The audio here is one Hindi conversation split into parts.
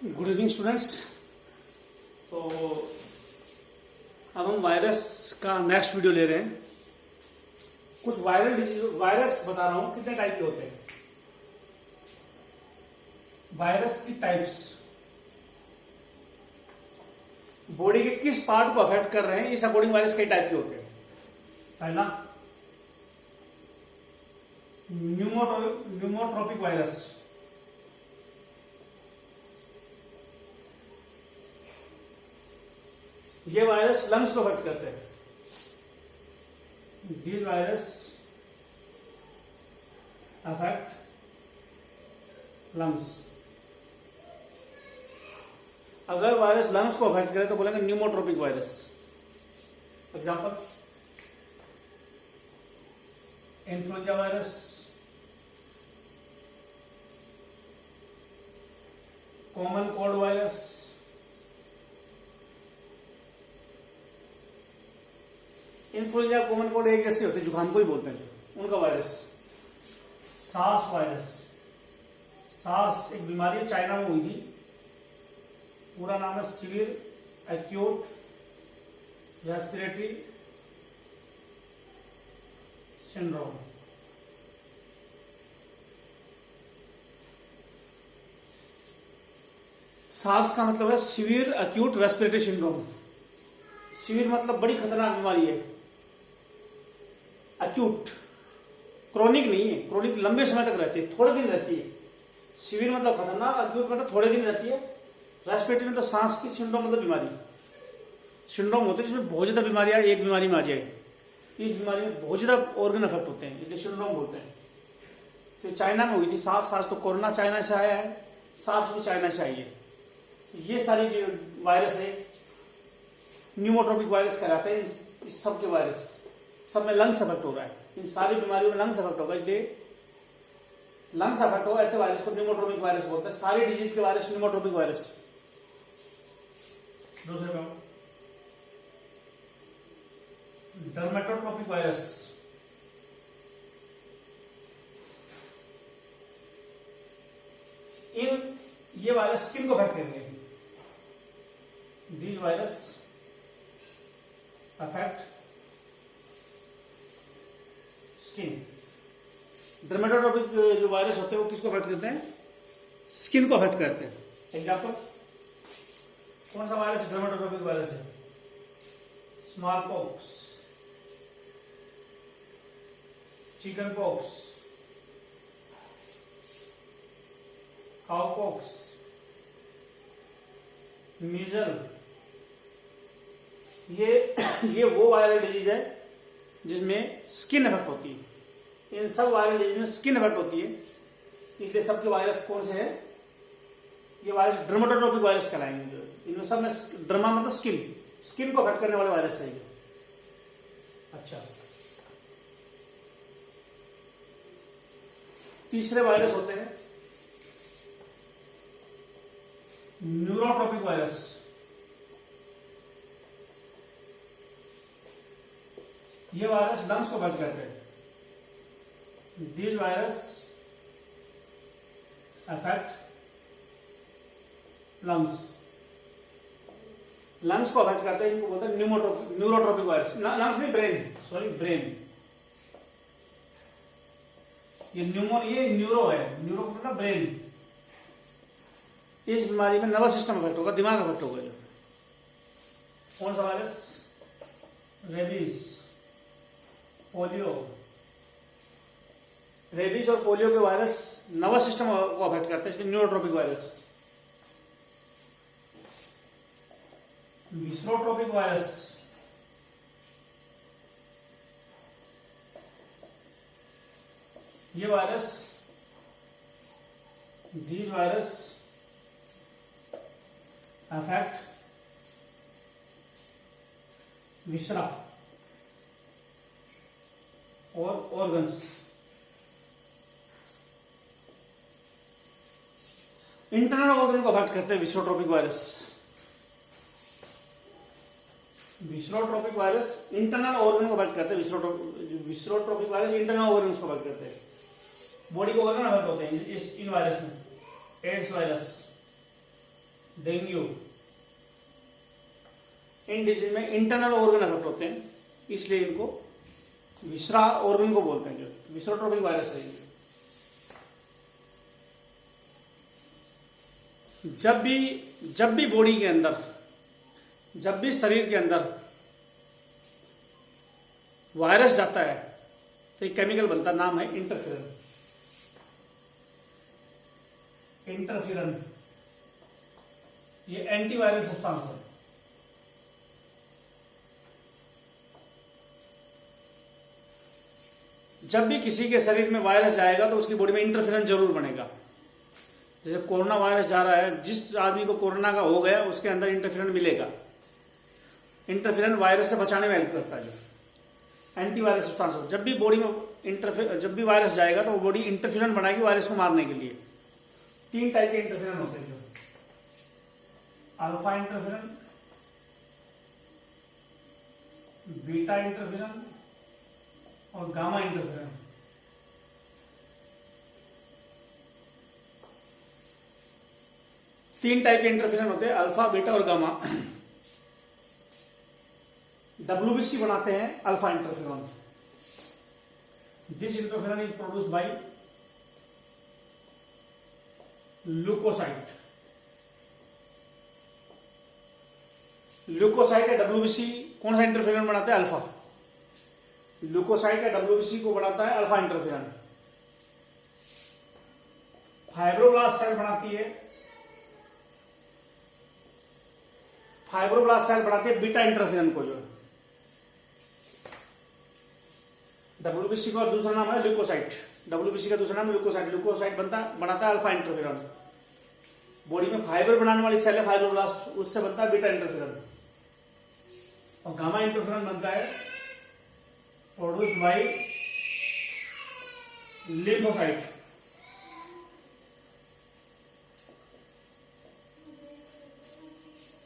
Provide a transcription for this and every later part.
Good evening students. तो अब हम वायरस का नेक्स्ट वीडियो ले रहे हैं। कुछ वायरल डिजीज वायरस बता रहा हूं कितने टाइप के होते हैं। वायरस की टाइप्स बॉडी के किस पार्ट को अफेक्ट कर रहे हैं, इस अकॉर्डिंग वायरस कई टाइप के होते हैं। पहला न्यूमोट्रोपिक वायरस। ये वायरस लंग्स को अफेक्ट करते हैं। This virus affect lungs. अगर वायरस लंग्स को अफेक्ट करे तो बोलेंगे pneumotropic virus. Example influenza virus, common cold virus, influenza common cold एक जैसे होते हैं, जुकाम को ही बोलते हैं उनका वायरस। SARS virus. सार्स एक बीमारी चाइना में हुई थी, पूरा नाम है severe acute respiratory syndrome. SARS का मतलब है severe acute respiratory syndrome. Severe मतलब बड़ी खतरनाक बीमारी है, एक्यूट क्रोनिक नहीं है। क्रोनिक लंबे समय तक रहती है, थोड़े दिन रहती है। सीवियर मतलब खतरनाक, एक्यूट मतलब थोड़े दिन रहती है। रेस्पिरेटरी मतलब सांस की, सिंड्रोम मतलब बीमारी। सिंड्रोम होते हैं जिसमें बहुत ज्यादा बीमारियां एक बीमारी में आ जाए। इस बीमारी में बहुत ज्यादा ऑर्गन अफेक्ट होते हैं, इसलिए सिंड्रोम बोलते हैं। तो चाइना में हुई थी सार्स। सार्स तो कोरोना चाइना से आया है, सार्स भी चाइना से आई है। ये सारी जो वायरस है न्यूमोट्रोपिक वायरस कहलाते हैं। इस सब के वायरस सब में लंग्स अफेक्ट हो रहा है। इन सारी बीमारियों में लंग्स अफेक्ट होगा, इसलिए लंग्स अफेक्ट हो ऐसे वायरस को न्यूमोट्रोपिक वायरस बोलते हैं। सारी डिजीज के वायरस न्यूमोट्रोपिक वायरस। दूसरे में डर्मेटोट्रोपिक वायरस। ये वायरस स्किन को अफेक्ट करेंगे। These virus affect skin. Dermatotropic जो वायरस होते हैं वो किसको अफेक्ट करते हैं? स्किन को अफेक्ट करते हैं। एग्जाम्पल कौन सा वायरस डर्मेटोट्रोपिक वायरस है? Smallpox, chickenpox, cowpox, measles. ये वो वायरल डिजीज है जिसमें स्किन इफेक्ट होती है। इन सब वायरल डिजीज में स्किन इफेक्ट होती है, इसलिए सबके वायरस कौन से हैं? ये वायरस डर्मेटोट्रोपिक वायरस कहलाएंगे। इनमें सब में डर्मा मतलब स्किन को अफेक्ट करने वाले वायरस है ये। अच्छा, तीसरे वायरस होते हैं न्यूरोट्रोपिक वायरस। ये वायरस लंग्स को अफेक्ट करते हैं। This virus affect lungs. Lungs को अफेक्ट करते हैं, इनको बोलते हैं न्यूरोट्रोपिक वायरस। लंग्स नहीं, ब्रेन। ये न्यूरो है, न्यूरो मतलब ब्रेन। इस बीमारी में नर्वस सिस्टम अफेक्ट होगा, दिमाग अफेक्ट होगा। जो कौन सा वायरस? Rabies, polio. रेबीज और पोलियो के वायरस नर्वस सिस्टम को अफेक्ट करते हैं, इसलिए न्यूरोट्रोपिक वायरस। विस्रोट्रोपिक वायरस। ये वायरस, दीज वायरस अफेक्ट विसरा और ऑर्गन्स। इंटरनल ऑर्गन को अफेक्ट करते हैं विस्रोट्रोपिक वायरस। विस्रोट्रोपिक वायरस इंटरनल ऑर्गन को अफेक्ट करते हैं। विस्रोट्रोपिक वायरस इंटरनल ऑर्गन को अफेक्ट करते हैं। बॉडी के ऑर्गन अफेक्ट होते हैं इन वायरस में। AIDS virus, dengue. In disease में इंटरनल ऑर्गन अफेक्ट होते हैं, इसलिए इनको विसरा ऑर्गन को बोलते हैं, जो विसरोट्रोपिक वायरस है। जब भी बॉडी के अंदर, जब भी शरीर के अंदर वायरस जाता है तो एक केमिकल बनता है, नाम है इंटरफेरन। इंटरफेरन ये एंटीवायरल सब्सटेंस है। जब भी किसी के शरीर में वायरस जाएगा तो उसकी बॉडी में इंटरफेरन जरूर बनेगा। जैसे कोरोना वायरस जा रहा है, जिस आदमी को कोरोना का हो गया उसके अंदर इंटरफेरन मिलेगा। इंटरफेरन वायरस से बचाने में हेल्प करता है, जो एंटीवायरस सब्सटेंस। जब भी बॉडी में जब भी वायरस जाएगा तो वो बॉडी इंटरफेरन बनाएगी वायरस को मारने के लिए। 3 टाइप के इंटरफेरन होते हैं, जो अल्फा इंटरफेरन, बीटा इंटरफेरन और गामा इंटरफेरन। तीन टाइप के इंटरफेरन होते हैं, अल्फा, बीटा और गामा। WBC बनाते हैं alpha interferon. This interferon is produced by leucocyte. Leucocyte या WBC कौन सा इंटरफेरन बनाता है? अल्फा। ल्यूकोसाइट या WBC को बनाता है अल्फा इंटरफेरन। फाइब्रोब्लास्ट सेल बनाती है, फाइब्रोब्लास्ट सेल बनाती है बीटा इंटरफेरन को, जो WBC का दूसरा नाम है ल्यूकोसाइट। WBC का दूसरा नाम ल्यूकोसाइट। ल्यूकोसाइट बनाता है अल्फा इंटरफेरन। बॉडी में फाइबर बनाने वाली सेल है फाइब्रोब्लास्ट, उससे बनता है बीटा इंटरफेरन। और गामा इंटरफेरन बनता है produced by lymphocyte.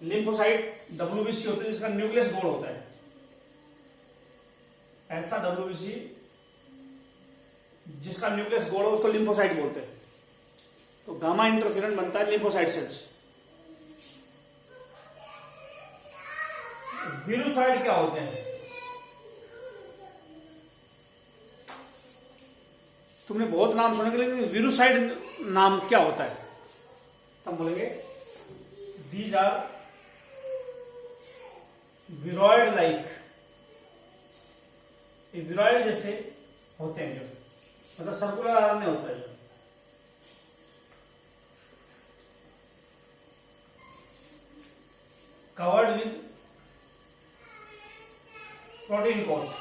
Lymphocyte WBC होते हैं जिसका न्यूक्लियस गोल होता है। ऐसा WBC जिसका न्यूक्लियस गोल हो उसको लिम्फोसाइट बोलते हैं। तो गामा इंटरफेरन बनता है लिम्फोसाइट सेल्स। वीरुसाइड क्या होते हैं? तुमने बहुत नाम सुने, लेकिन वीरुसाइड नाम क्या होता है? हम बोलेंगे दीज आर विरॉइड लाइक, विरॉइड जैसे होते हैं, जो मतलब सर्कुलर आरएनए होता है, जो कवर्ड विद प्रोटीन कोट।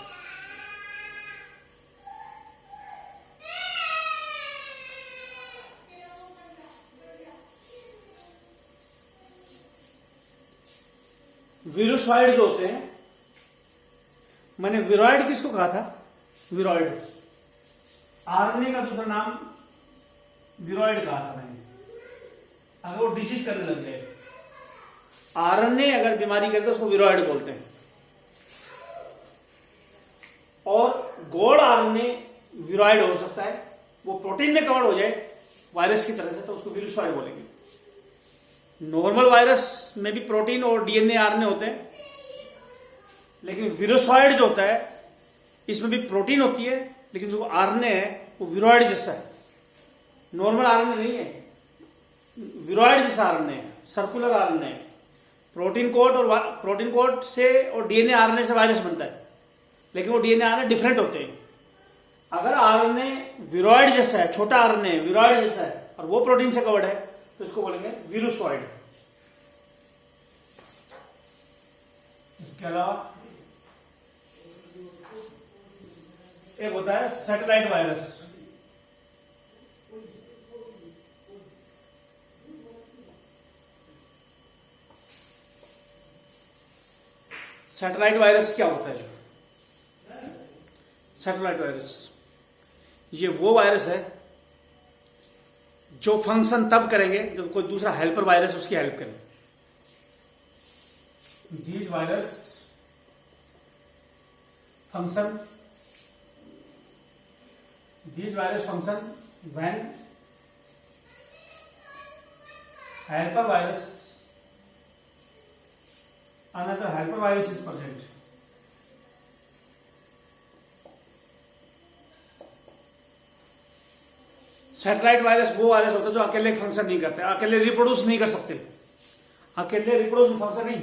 वीरुसाइड जो होते हैं, मैंने विरॉइड किसको कहा था? विरॉइड आरएनए का दूसरा नाम विरॉइड कहा था मैंने। अगर वो डिसीज करने लग जाए, आरएनए अगर बीमारी करे तो उसको विरॉइड बोलते हैं। और गोल्ड आरएनए विरॉइड हो सकता है, वो प्रोटीन में कवर हो जाए वायरस की तरह से, तो उसको वीरुसाइड बोलेंगे। नॉर्मल वायरस में भी प्रोटीन और डीएनए आरएनए होते हैं, लेकिन वीरुसाइड जो होता है इसमें भी प्रोटीन होती है, लेकिन जो आरएनए है वो विरॉइड जैसा है। नॉर्मल आरएनए नहीं है, विरॉइड जैसा आरएनए है, सर्कुलर आरएनए है। प्रोटीन कोड से और डीएनए आरएनए से वायरस बनता है, लेकिन वो डीएनए आरएनए डिफरेंट होते हैं। अगर आरएनए विरॉइड जैसा है, छोटा आरएनए विरॉइड जैसा है और वो प्रोटीन से कवर्ड है, तो इसको बोलेंगे वीरुसॉइड। इसके अलावा एक होता है सैटेलाइट वायरस। सैटेलाइट वायरस क्या होता है? सैटेलाइट वायरस ये वो वायरस है जो फंक्शन तब करेंगे जब कोई दूसरा हेल्पर वायरस उसकी हेल्प करे। These virus function when helper virus another hypervirus is present. Satellite virus वो वायरस होता है जो अकेले फंक्शन नहीं करते, अकेले रिप्रोड्यूस नहीं कर सकते, अकेले रिप्रोड्यूस फंक्शन नहीं,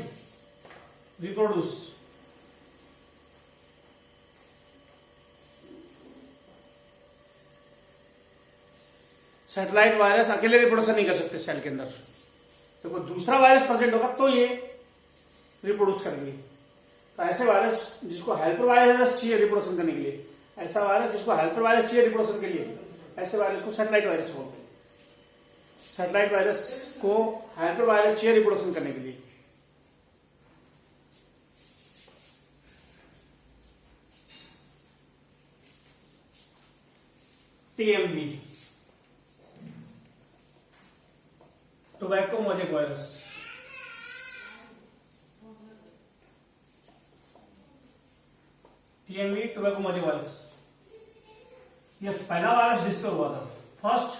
रिप्रोड्यूस। सैटेलाइट वायरस अकेले रिप्रोडक्शन नहीं कर सकते सेल के अंदर, तो कोई दूसरा वायरस प्रेजेंट होगा तो ये रिप्रोड्यूस करेंगे। तो ऐसे वायरस जिसको हेल्पर वायरस चाहिए रिप्रोडक्शन करने के लिए, ऐसा वायरस जिसको हेल्पर वायरस चाहिए रिप्रोडक्शन के लिए, ऐसे वायरस को सैटेलाइट वायरस बोलते हैं। सैटेलाइट वायरस को हेल्पर वायरस चाहिए रिप्रोडक्शन करने के लिए। TMV, tobacco mosaic virus. TMV tobacco mosaic virus, ये पहला वायरस डिस्कवर हुआ था, first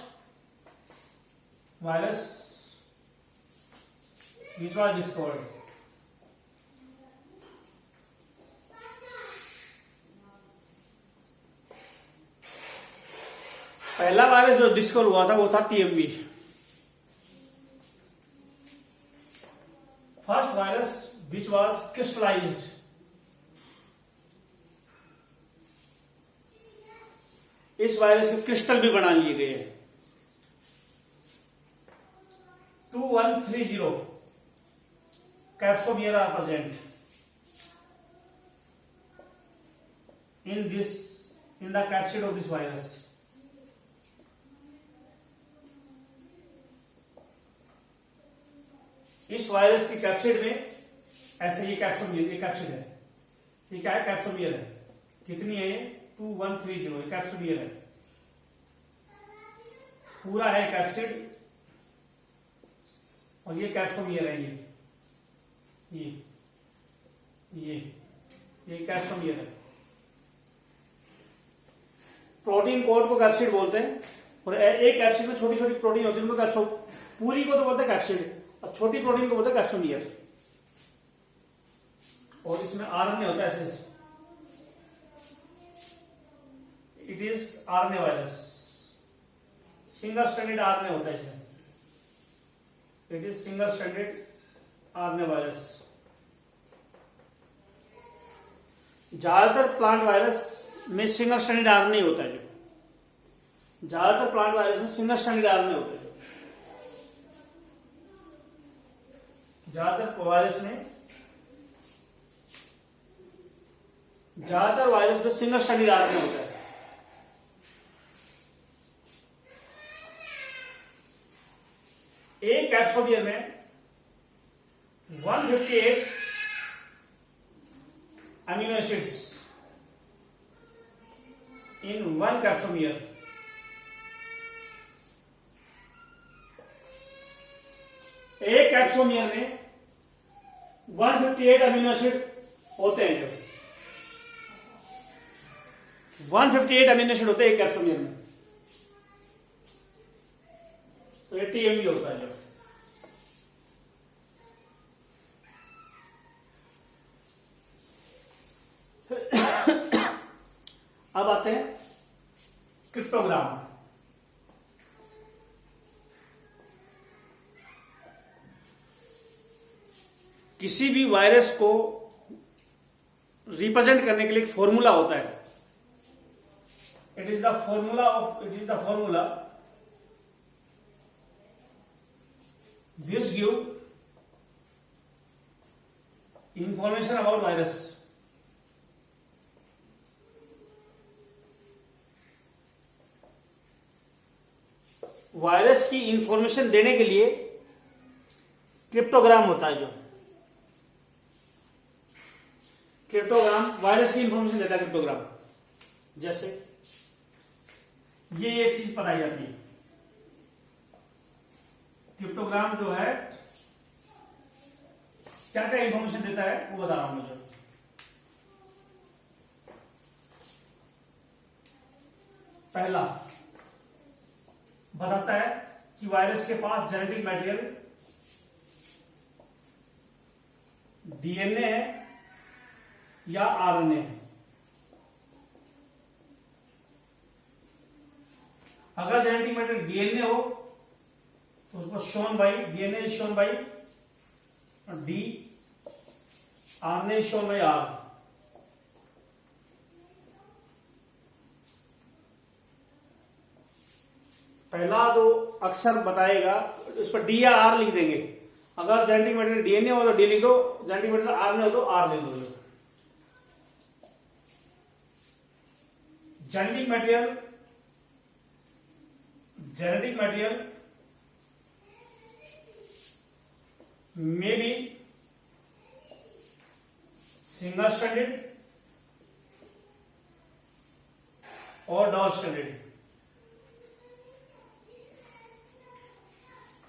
virus which was discovered. पहला वायरस जो डिस्कवर हुआ था वो था TMV, first virus which was crystallised. इस वायरस के क्रिस्टल भी बना लिए गए हैं। 2130 capsomere are present in the capsid of this virus. इस वायरस की कैप्सिड में ऐसे ये कैप्सोमियर, ये कैप्सिड है, ये क्या है, कैप्सोमियर है। कितनी है ये, 2130, ये कैप्सोमियर है, पूरा है कैप्सिड, और ये कैप्सोमियर है, ये कैप्सोमियर है। प्रोटीन कोड को कैप्सिड बोलते हैं, और एक कैप्सिड में छोटी छोटी प्रोटीन होती है उनको कैप्सो, पूरी को तो बोलते हैं कैप्सिड, और छोटी प्रोटीन को बोलते हैं कैप्सोमियर। और इसमें आरएनए होता है ऐसे, it is RNA virus, single stranded RNA होता है इसमें, it is single stranded RNA virus. ज्यादातर प्लांट वायरस में सिंगल स्ट्रैंडेड आरएनए होता है, जो ज्यादातर प्लांट वायरस में सिंगल स्ट्रैंडेड आरएनए होता है, ज्यादातर वायरस में सिंगल स्ट्रैंडेड आरएनए होता है। एक कैप्सोमियर में 158 amino acids in one capsomere. एक कैप्सोमियर में 158 अमीनो एसिड होते हैं, जो 158 अमीनो एसिड होते हैं एक कैप्सोमियर में, तो ये टीएमवी होता है। जो अब आते हैं क्रिप्टोग्राम। किसी भी वायरस को रिप्रेजेंट करने के लिए एक फॉर्मूला होता है, it is the formula this give information about virus. Virus की इंफॉर्मेशन देने के लिए क्रिप्टोग्राम होता है, जो क्रिप्टोग्राम वायरस की इंफॉर्मेशन देता है। क्रिप्टोग्राम जैसे ये चीज बताई जाती है, क्रिप्टोग्राम जो है क्या क्या इंफॉर्मेशन देता है वो बता रहा हूं मुझे। पहला बताता है कि वायरस के पास जेनेटिक मटेरियल डीएनए है या आरएनए है। अगर जेनेटिक मैटेरियल डीएनए हो तो उसको shown by DNA is shown by D, RNA is shown by R. पहला जो अक्षर बताएगा उस पर डी या आर लिख देंगे। अगर जेनेटिक मैटेरियल डीएनए हो तो डी लिख दो, जेनेटिक मैटेरियल आरएनए हो तो आर लिख दो। Genetic material may be single stranded और डबल स्ट्रैंडेड।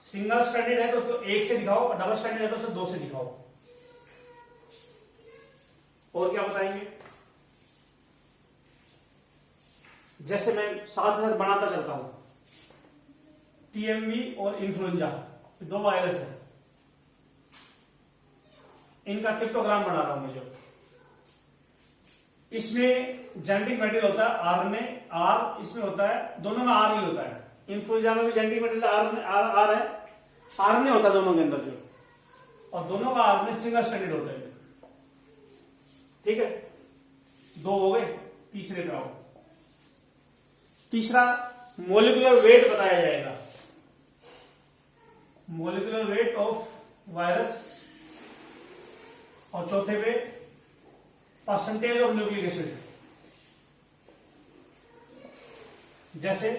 सिंगल स्ट्रैंडेड है तो उसको एक से दिखाओ और डबल स्ट्रैंडेड है तो उसको दो से दिखाओ। और क्या बताएंगे? जैसे मैं साथ साथ बनाता चलता हूं, टीएमवी और इन्फ्लुएंजा दो वायरस है, इनका क्रिप्टोग्राम बना रहा हूं मैं। जो इसमें जेनेटिक मैटेरियल होता है आरएनए, आर इसमें होता है, दोनों में आर ही होता है। इन्फ्लुएंजा में भी जेनेटिक मैटेरियल आर है, आरएनए होता है दोनों के अंदर जो, और दोनों का आरएनए सिंगल स्ट्रैंडेड होता है। ठीक है, दो हो गए। तीसरे पे आओ। तीसरा मोलिकुलर वेट बताया जाएगा, मोलिकुलर वेट ऑफ वायरस, और चौथे पे परसेंटेज ऑफ न्यूक्लिक एसिड। जैसे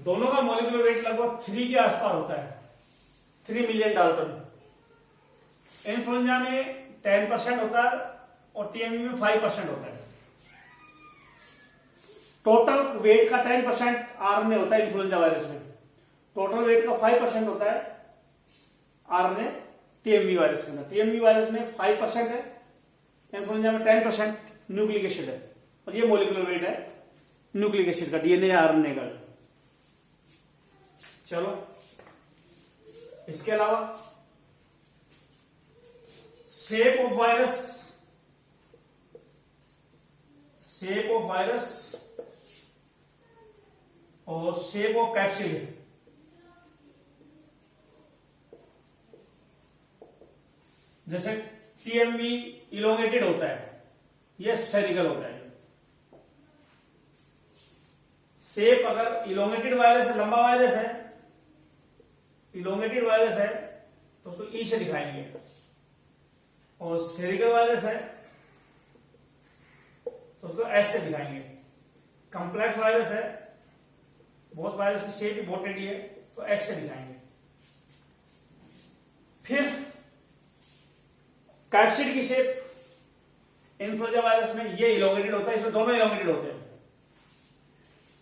दोनों का मोलिकुलर वेट लगभग 3 के आसपास होता है, 3 मिलियन डाल्टन। इन्फ्लुएंजा में 10% होता है और टीएमवी में 5% होता है। टोटल वेट का 10% आरएनए होता है इन्फ्लुएंजा वायरस में, टोटल वेट का 5% होता है आरएनए टीएमवी वायरस के अंदर। टीएमवी वायरस में 5% है, इन्फ्लुएंजा में 10% न्यूक्लिक एसिड है, और ये मोलिकुलर वेट है न्यूक्लिक एसिड का, डीएनए या आरएनए का। चलो, इसके अलावा शेप ऑफ वायरस और शेप ऑफ कैप्सिड। जैसे टीएमवी इलोंगेटेड होता है, यह स्फेरिकल होता है। शेप अगर इलोंगेटेड वायरस है, लंबा वायरस है, इलोंगेटेड वायरस है तो उसको ई से दिखाएंगे, और स्फेरिकल वायरस है तो उसको एस से दिखाएंगे। कॉम्प्लेक्स वायरस है, बहुत वायरस की शेप भी बहुत टेढ़ी है तो एक्स से दिखाएंगे। फिर कैप्सिड की शेप इन्फ्लुएंजा वायरस में ये इलोंगेटेड होता है, इसमें दोनों इलोंगेटेड होते हैं।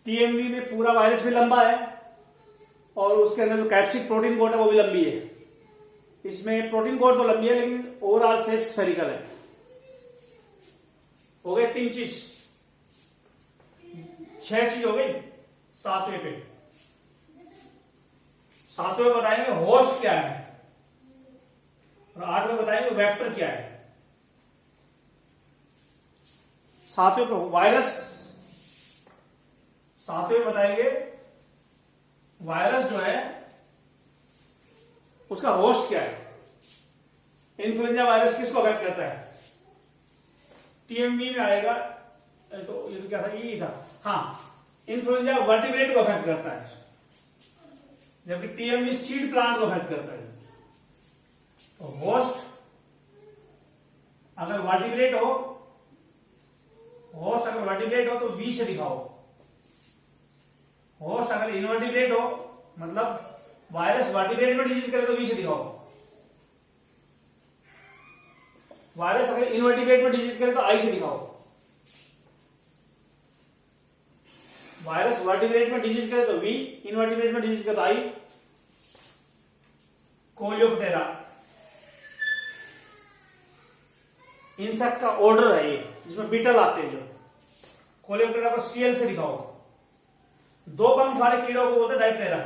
टीएमवी में पूरा वायरस भी लंबा है और उसके अंदर जो कैप्सिड प्रोटीन कोट है वो भी लंबी है। इसमें प्रोटीन कोट तो लंबी है लेकिन ओवरऑल शेप स्फेरिकल है। हो गए 3 चीज, 6 चीज हो गई। सातवें बताएंगे होस्ट क्या है, और 8वें बताएंगे वेक्टर क्या है। 7वें पे वायरस, 7वें बताएंगे वायरस जो है उसका होस्ट क्या है। इन्फ्लुएंजा वायरस किसको अफेक्ट करता है? टीएमवी में आएगा तो ये क्या था, ये था। हाँ, इन्फ्लुएंजा वर्टिब्रेट को अफेक्ट करता है, जबकि टीएमवी सीड प्लांट को अफेक्ट करता है। तो होस्ट अगर वर्टिब्रेट हो तो वी से दिखाओ। होस्ट अगर इनवर्टिब्रेट हो, मतलब वायरस वर्टिब्रेट में डिजीज करे तो वी से दिखाओ। वायरस अगर इनवर्टिब्रेट में डिजीज करे तो आई से दिखाओ। वायरस वर्टिब्रेट में डिजीज करे तो वी, इनवर्टिब्रेट में डिजीज करे तो आई। कोलियोप्टेरा इंसेक्ट का ऑर्डर है ये, जिसमें बीटल आते हैं। जो कोलियोप्टेरा को सीएल से दिखाओ। 2 पंख वाले कीड़ों को बोलते डाइप्टेरा,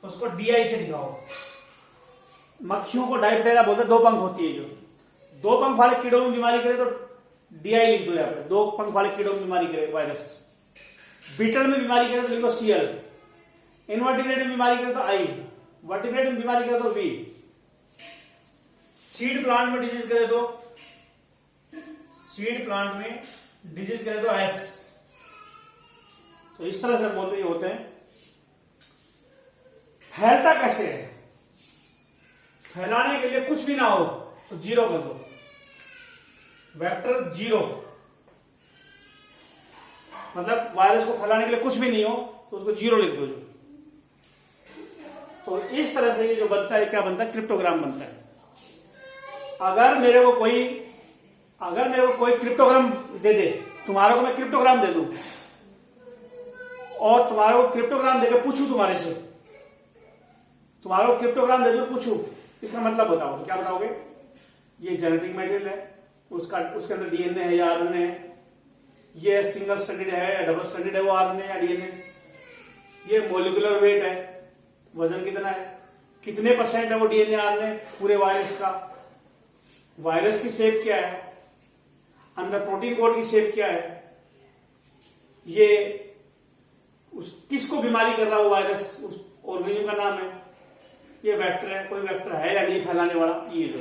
उसको डीआई से दिखाओ। मक्खियों को डायप्टेरिया बोलते हैं, 2 पंख होती है जो। 2 पंख वाले कीड़ों में बीमारी करे तो DI लिख दो यहाँ पे, 2 पंख वाले कीड़ों में बीमारी करे वायरस। बीटल में बीमारी करे तो लिखो CL। इनवर्टिब्रेट में बीमारी करे तो I। वर्टिब्रेट में बीमारी करे तो V। सीड प्लांट में डिजीज करे तो S। तो इस तरह से बोलते होते हैं। फैलता कैसे है? फैलाने के लिए कुछ भी ना हो तो 0 कर दो, वेक्टर 0। मतलब वायरस को फैलाने के लिए कुछ भी नहीं हो तो उसको 0 लिख दो। तो इस तरह से ये जो बनता है, क्या बनता है? क्रिप्टोग्राम बनता है। अगर मेरे को कोई क्रिप्टोग्राम दे दे, तुम्हारे को मैं क्रिप्टोग्राम दे दूं और तुम्हारे को क्रिप्टोग्राम देकर पूछूं तुम्हारे से, तुम्हारे को क्रिप्टोग्राम दे दूं, पूछूं इसका मतलब बताओ, तो क्या बताओगे? ये जेनेटिक मटेरियल है, उसके अंदर DNA है या RNA है, ये सिंगल स्ट्रैंडेड है या डबल स्ट्रैंडेड है वो RNA या DNA, ये मोलिकुलर वेट है, वजन कितना है, कितने % है वो DNA RNA पूरे वायरस का, वायरस की शेप क्या है, अंदर प्रोटीन कोड की शेप क्या है, ये किसको बीमारी कर रहा है वो वायरस, उस ऑर्गेनिज्म का नाम है, ये वेक्टर है, कोई वेक्टर है या नहीं फैलाने वाला, ये जो।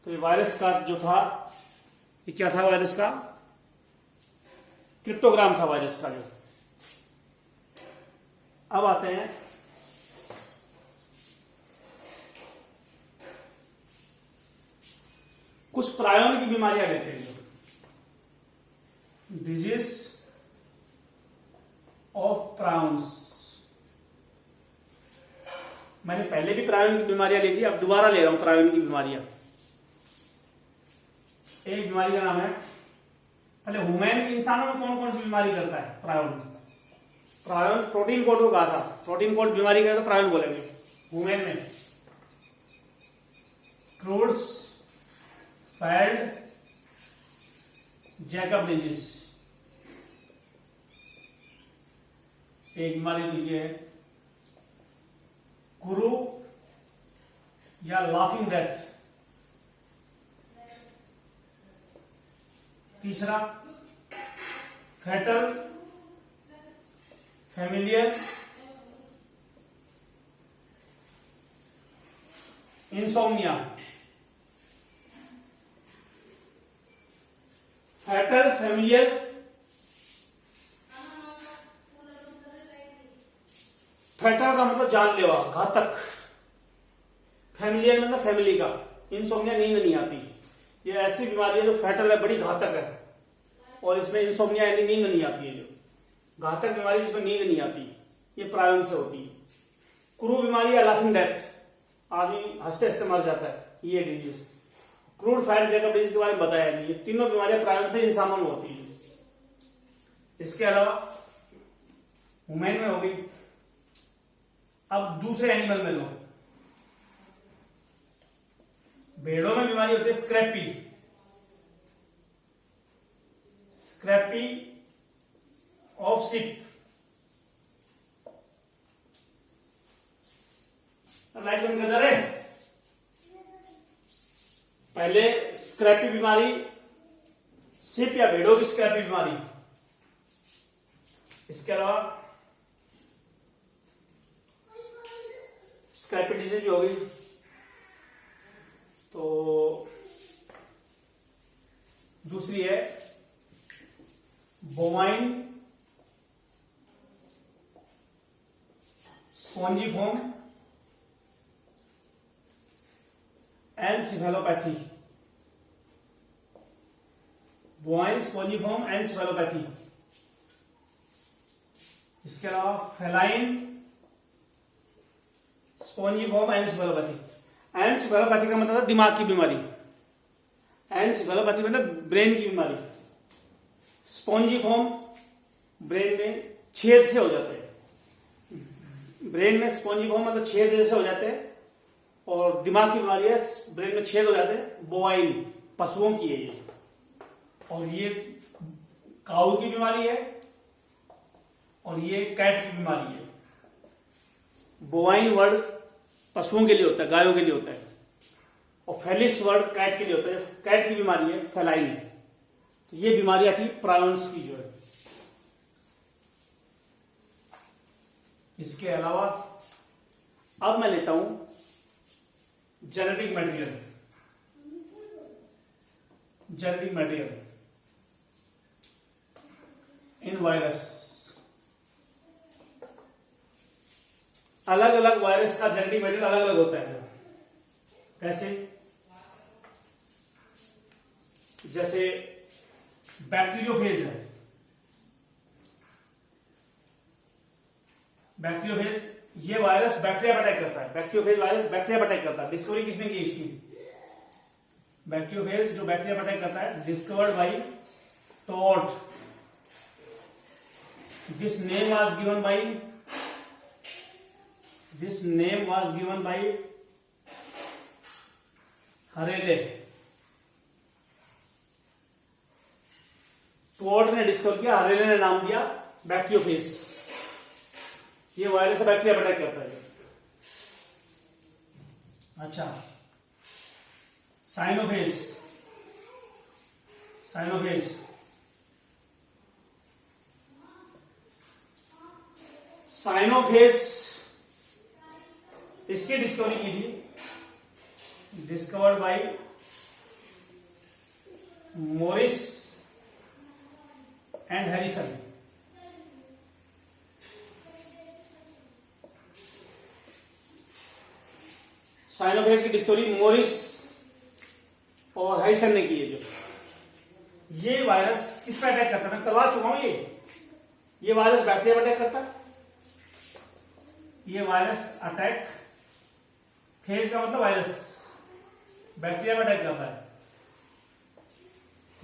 तो ये वायरस का जो था, ये क्या था? वायरस का क्रिप्टोग्राम था वायरस का जो। अब आते हैं कुछ प्रायोन की बीमारियां लेते हैं। Disease of prions. मैंने पहले भी प्रायोन की बीमारियां ली थी, अब दोबारा ले रहा हूं प्रायोन की बीमारियां। एक बीमारी का नाम है, पहले ह्यूमन के इंसानों में कौन कौन सी बीमारी करता है? प्रायोन प्रोटीन कोड को कहा था, प्रोटीन कोड बीमारी करे तो प्रायोन बोलेंगे। ह्यूमन में क्रूड्स फैल्ड जैकब डिजीज, एक बीमारी तो ये है कुरु या लाफिंग डेथ। तीसरा fatal familiar insomnia. Fatal familiar fatal का मतलब जानलेवा, घातक। फैमिलियर मतलब फैमिली का। इंसोम्निया नींद नहीं आती। ये ऐसी बीमारी है जो फैटल है, बड़ी घातक है, और इसमें इंसोम्निया यानी नींद नहीं आती है, जो घातक बीमारी जिसमें नींद नहीं आती, ये प्रायोन से होती है। क्रू बीमारी या लाफिंग डेथ, आदमी हंसते हंसते मर जाता है, ये disease. Crude fat Jacob disease के बारे में बताया नहीं। ये तीनों बीमारियां प्रायोन से इंसानों में होती है। इसके अलावा ह्यूमन में हो गई। अब दूसरे एनिमल में लो, भेड़ों में बीमारी होती है स्क्रैपी ऑफ शिप। लाइट बंद कर रहे। पहले स्क्रैपी बीमारी, शिप या भेड़ों की स्क्रैपी बीमारी। इसके अलावा स्क्रैपी डिजीज भी हो गई। तो दूसरी है bovine spongiform encephalopathy. Bovine spongiform encephalopathy. इसके अलावा फेलाइन स्पॉन्जीफॉर्म एनसेफेलोपैथी। एनसेफेलोपैथी का मतलब दिमाग की बीमारी। एनसेफेलोपैथी मतलब ब्रेन की बीमारी। स्पॉन्जीफॉर्म ब्रेन में छेद से हो जाते हैं। ब्रेन में स्पॉन्जीफॉर्म मतलब छेद जैसे हो जाते हैं, और दिमाग की बीमारी है ब्रेन में छेद हो जाते हैं। बोवाइन पशुओं की है ये, और ये काऊ की बीमारी है, और ये कैट की बीमारी है। बोवाइन वर्ड पशुओं के लिए होता है, गायों के लिए होता है। और फेलिस वर्ड कैट के लिए होता है। कैट की बीमारी है फेलाइन, तो ये बीमारियां थी प्राउंस की जो है। इसके अलावा अब मैं लेता हूं genetic material. Genetic material in virus. अलग अलग वायरस का जेनेटिक मटेरियल अलग अलग होता है। कैसे? जैसे बैक्टीरियोफेज है। बैक्टीरियोफेज ये वायरस बैक्टीरिया पर अटैक करता है। बैक्टीरियोफेज वायरस बैक्टीरिया पर अटैक करता है। डिस्कवरी किसने की इसकी? बैक्टीरियोफेज जो बैक्टीरिया पर अटैक करता है, डिस्कवर्ड बाय टॉट। This name was given by Herelle. टॉट ने डिस्कवर किया, हरेले ने नाम दिया बैक्टीरियोफेज। ये वायरस बैक्टीरिया पर अटैक करता है। अच्छा, साइनोफेज। इसकी डिस्कवरी की थी, discovered by Morris and Harrison. Cyanophage की डिस्कवरी मोरिस और हैरिसन ने की है। जो ये वायरस किस पर अटैक करता है, मैं करवा चुका हूं। ये वायरस बैक्टीरिया पर अटैक करता है। ये वायरस अटैक, फेज का मतलब वायरस बैक्टीरिया पर अटैक करता है।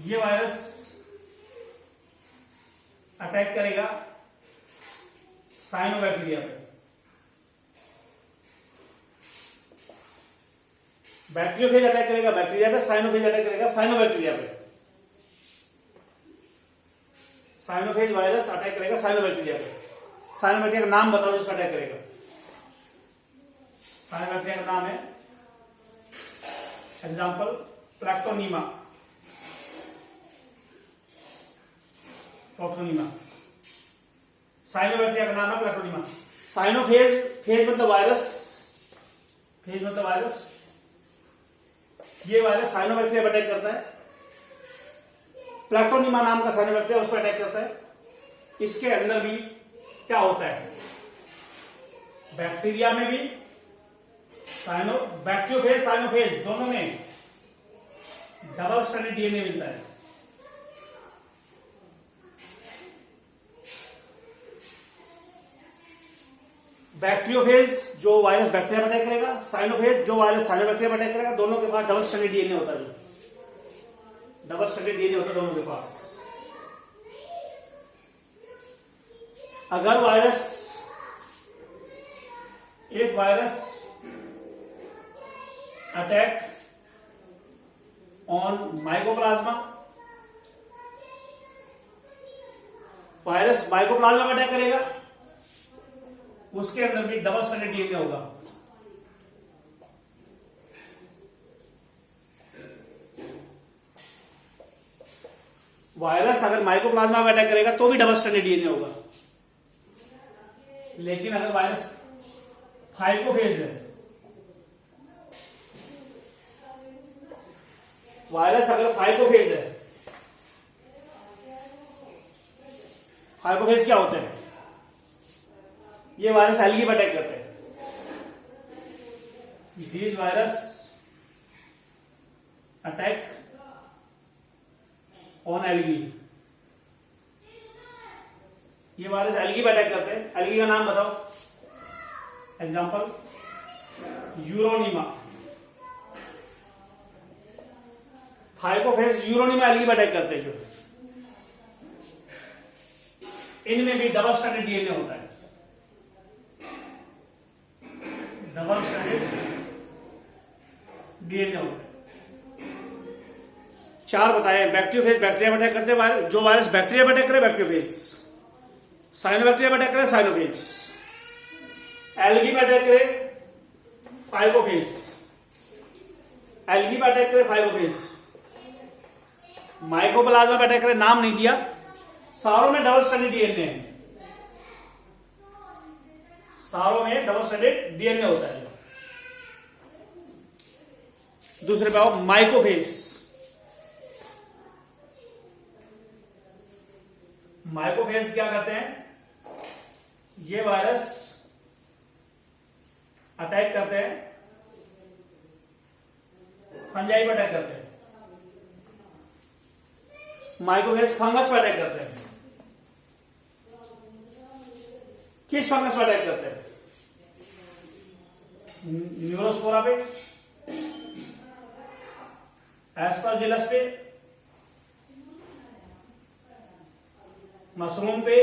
ये वायरस अटैक करेगा साइनोबैक्टीरिया पे। बैक्टीरियोफेज अटैक करेगा बैक्टीरिया पे, साइनोफेज अटैक करेगा साइनोबैक्टीरिया पे। साइनोफेज वायरस अटैक करेगा साइनोबैक्टीरिया पे। साइनोबैक्टीरिया का नाम बताओ जिसका अटैक करेगा। साइनोबैक्टीरिया का नाम है, एग्जांपल प्लैक्टोनीमा। साइनोबैक्टीरिया का नाम है प्लैक्टोनीमा। साइनोफेज, फेज मतलब वायरस। ये वायरस साइनोबैक्टीरिया पर अटैक करता है। प्लैक्टोनीमा नाम का साइनोबैक्टीरिया उस पर अटैक करता है। इसके अंदर भी क्या होता है, बैक्टीरिया में भी बैक्टीरियोफेज साइनोफेज दोनों में डबल स्ट्रैंडेड डीएनए मिलता है। बैक्टीरियोफेज जो वायरस बैक्टीरिया पर अटैक करेगा, साइनोफेज जो वायरस साइनोबैक्टीरिया पर अटैक करेगा, दोनों के पास डबल स्ट्रैंडेड डीएनए होता है। डबल स्ट्रैंडेड डीएनए होता है दोनों के पास। अगर virus, if virus attack on mycoplasma, virus mycoplasma में अटैक करेगा, उसके अंदर भी डबल स्ट्रैंडेड डीएनए होगा। वायरस अगर माइकोप्लाज्मा में अटैक करेगा तो भी डबल स्ट्रैंडेड डीएनए होगा। लेकिन अगर वायरस फाइकोफेज है, वायरस अगर फाइकोफेज है, फाइकोफेज क्या होते हैं, ये वायरस एल्गी पर अटैक करते हैं। These virus attack on algae. ये वायरस एल्गी पर अटैक करते हैं। एल्गी का नाम बताओ, एग्जांपल यूरोनीमा। फाइकोफेज यूरोनीमा एल्गी पर अटैक करते हैं। जो इनमें भी डबल स्ट्रैंडेड डीएनए होता है। डबल स्ट्रैंडेड डीएनए होता है। चार बताए। बैक्टीरियोफेज बैक्टीरिया पर अटैक करते हैं। जो वायरस बैक्टीरिया पर अटैक करे बैक्टीरियोफेज, साइनोबैक्टीरिया पर अटैक करे साइनोफेज, एल्गी पर अटैक करे फाइगोफेज, एल्गी पे अटैक करे फाइगोफेज, माइकोप्लाज्मा पे अटैक करे, नाम नहीं दिया, सारों में डबल स्ट्रैंडेड डीएनए है, सारों में डबल स्ट्रैंडेड डीएनए होता है। दूसरे पे आओ, माइकोफेज। माइकोफेज क्या करते हैं, ये वायरस अटैक करते हैं, फंजाई पर अटैक करते हैं, माइकोफेज फंगस पर अटैक करते हैं। किस फंगस पर अटैक करते हैं, न्यूरोस्पोरा पे, एस्परजिलस पे, मशरूम पे,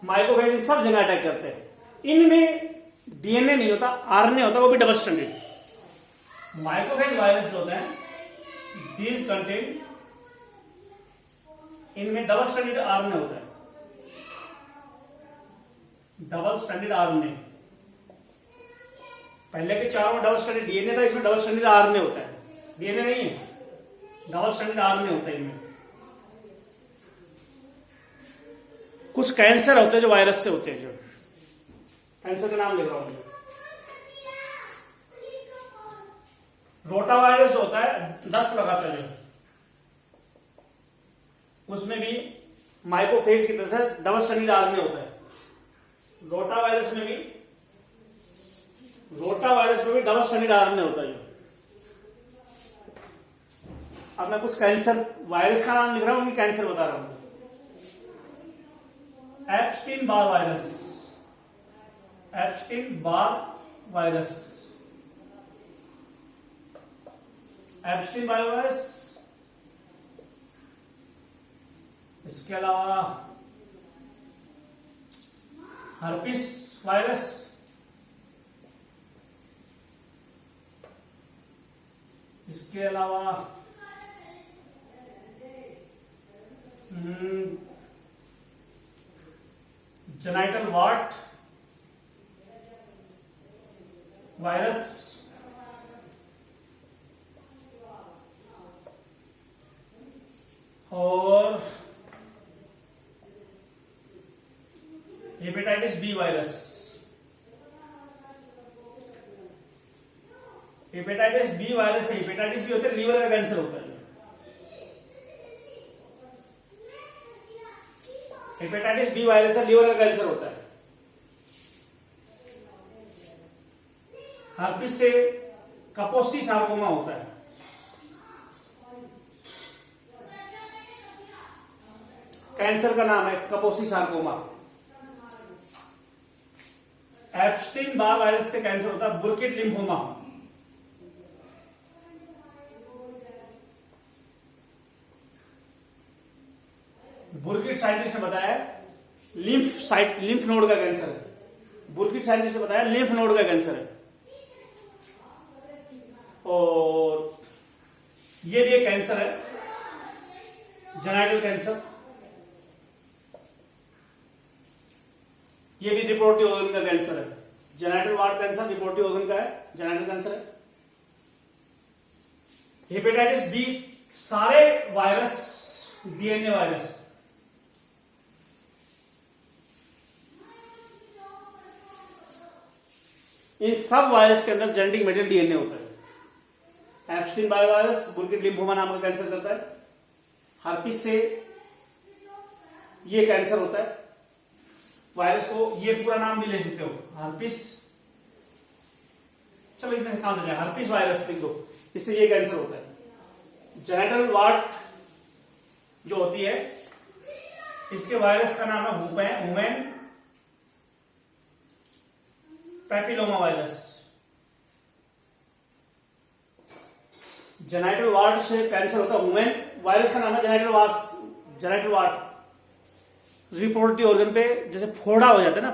माइक्रोफेज, इन सब जगह अटैक करते हैं। इनमें डीएनए नहीं होता, आरएनए होता है, वो भी डबल स्ट्रैंडेड। माइक्रोफेज वायरस होते हैं, दीज कंटेन, इनमें डबल स्ट्रैंडेड आरएनए होता है, डबल स्ट्रैंडेड आरएनए। पहले के चारों में डबल स्ट्रैंडेड डीएनए था, इसमें डबल स्ट्रैंडेड आरएनए होता है, डीएनए नहीं है, डबल स्ट्रैंडेड आरएनए होता है इनमें। कुछ कैंसर होते हैं जो वायरस से होते हैं, जो कैंसर का नाम लिख रहा हूं, रोटा वायरस होता है 10 लगाता है, उसमें भी माइक्रोफेज की तरह से डबल स्ट्रैंडेड आरएनए होता है। रोटा वायरस में भी डबल स्ट्रैंडेड आरएनए होता है। अब मैं कुछ कैंसर वायरस का नाम लिख रहा हूं, उनकी कैंसर बता रहा हूं। Epstein Barr virus, Epstein Barr virus, Epstein Barr virus. इसके अलावा हर्पिस वायरस, इसके अलावा जेनाइटल वार्ट वायरस, और hepatitis B virus. Hepatitis B virus से हेपेटाइटिस बी होता है, लीवर का कैंसर होता है। हेपेटाइटिस बी वायरस से लीवर का कैंसर होता है। हर्पिस से कपोसी सार्कोमा होता है। कैंसर का नाम है कपोसी सार्कोमा। एप्स्टीन बार वायरस से कैंसर होता है बुर्किट लिम्फोमा। बुर्किट साइंटिस्ट ने बताया लिम्फ नोड का कैंसर है। बुर्किट साइंटिस्ट ने बताया लिम्फ नोड का कैंसर है। और ये भी एक कैंसर है, जेनाइटल कैंसर। ये भी रिप्रोडक्टिव ऑर्गन का कैंसर है। Genital ward cancer reproductive organ का है, जेनाइटल कैंसर है। हेपेटाइटिस बी सारे वायरस डीएनए वायरस। इन सब वायरस के अंदर जेनेटिक मेटेरियल डीएनए होता है। एप्स्टीन बार वायरस बुर्किट लिम्फोमा नाम का कैंसर करता है। हर्पिस से ये कैंसर होता है। वायरस को ये पूरा भी ले सकते हो, हर्पिस। चलो इतने काम हो जाए, हर्पिस वायरस लिख दो, इससे ये कैंसर होता है। जेनेटल वार्ट जो होती है, इसके वायरस का नाम है human papilloma virus. Genital ward से कैंसर होता है ह्यूमन, वायरस का नाम है जेनाइटल वार्ट। रिप्रोडक्टिव ऑर्गन पे जैसे फोड़ा हो जाता है ना,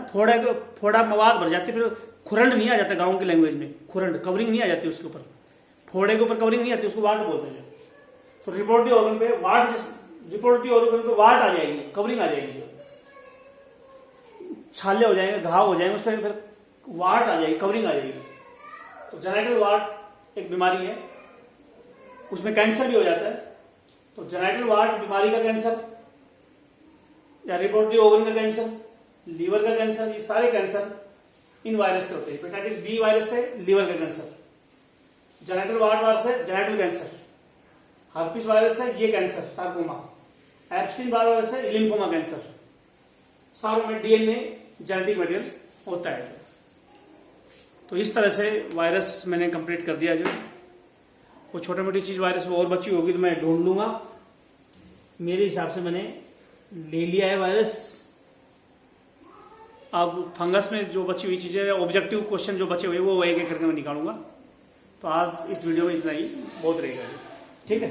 फोड़ा मवाद भर जाती है, फिर खुरंड नहीं आ जाता गांव की लैंग्वेज में, खुरंड कवरिंग नहीं आ जाती उसके ऊपर, फोड़े के ऊपर कवरिंग नहीं आती, उसको वार्ट बोलते हैं। तो रिप्रोडक्टिव ऑर्गन पे वार्ट, रिप्रोडक्टिव ऑर्गन पे वार्ट आ जाएगी, कवरिंग आ जाएगी। छाले हो जाएंगे, घाव हो जाएंगे, उस पर फिर वाट आ जाएगी, कवरिंग आ जाएगी। तो जेनाइटल वाट एक बीमारी है, उसमें कैंसर भी हो जाता है। तो जेनाइटल वाट बीमारी का कैंसर या रिप्रोडक्टिव ऑर्गन का कैंसर, लीवर का कैंसर, ये सारे कैंसर इन वायरस से होते हैं। हेपेटाइटिस बी वायरस से लीवर का कैंसर, जेनाइटल वाट से जेनाइटल कैंसर, हर्पिस वायरस से ये कैंसर सार्कोमा, एप्स्टीन वायरस से लिम्फोमा कैंसर। सारों में डीएनए जेनेटिक मटेरियल होता है। तो इस तरह से वायरस मैंने कंप्लीट कर दिया। जो कोई छोटी मोटी चीज वायरस में और बची होगी तो मैं ढूंढ लूंगा। मेरे हिसाब से मैंने ले लिया है वायरस। अब फंगस में जो बची हुई चीजें, ऑब्जेक्टिव क्वेश्चन जो बचे हुए वो एक एक करके मैं निकालूंगा। तो आज इस वीडियो में इतना ही बहुत रहेगा। ठीक है।